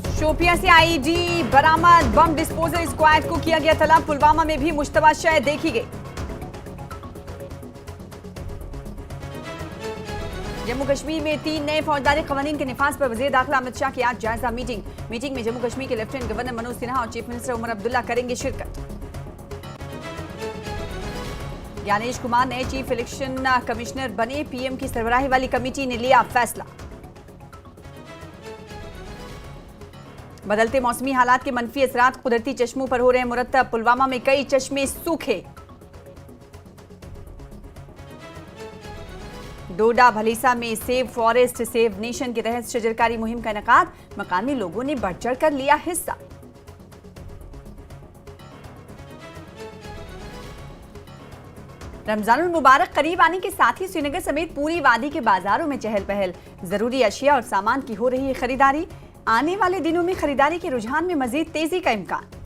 शोपियां से आईडी बरामद, bomb disposal squad को किया गया तलब। पुलवामा में भी मुश्तबा शय देखी गई। जम्मू कश्मीर में 3 नए फौजदारी कवानीन के निफाज पर वज़ीर दाखिला अमित शाह की आज जायजा मीटिंग में जम्मू कश्मीर के लेफ्टिनेंट गवर्नर मनोज सिन्हा और चीफ मिनिस्टर उमर अब्दुल्ला करेंगे शिरकत। ज्ञानेश कुमार नए चीफ इलेक्शन कमिश्नर बने। पीएम की सरबराही वाली कमेटी ने लिया फैसला। बदलते मौसमी हालात के मनफी असरात कुदरती चश्मों पर हो रहे हैं मुरत्तब। पुलवामा में कई चश्मे सूखे। डोडा भलीसा में सेव फॉरेस्ट सेव नेशन के तहत शजरकारी मुहिम का इनेकाद। मकामी लोगों ने बढ़ चढ़ कर लिया हिस्सा। रमजानुल मुबारक करीब आने के साथ ही श्रीनगर समेत पूरी वादी के बाजारों में चहल पहल। जरूरी अशिया और सामान की हो रही है खरीदारी। आने वाले दिनों में खरीदारी के रुझान में मजीद तेजी का इम्कान।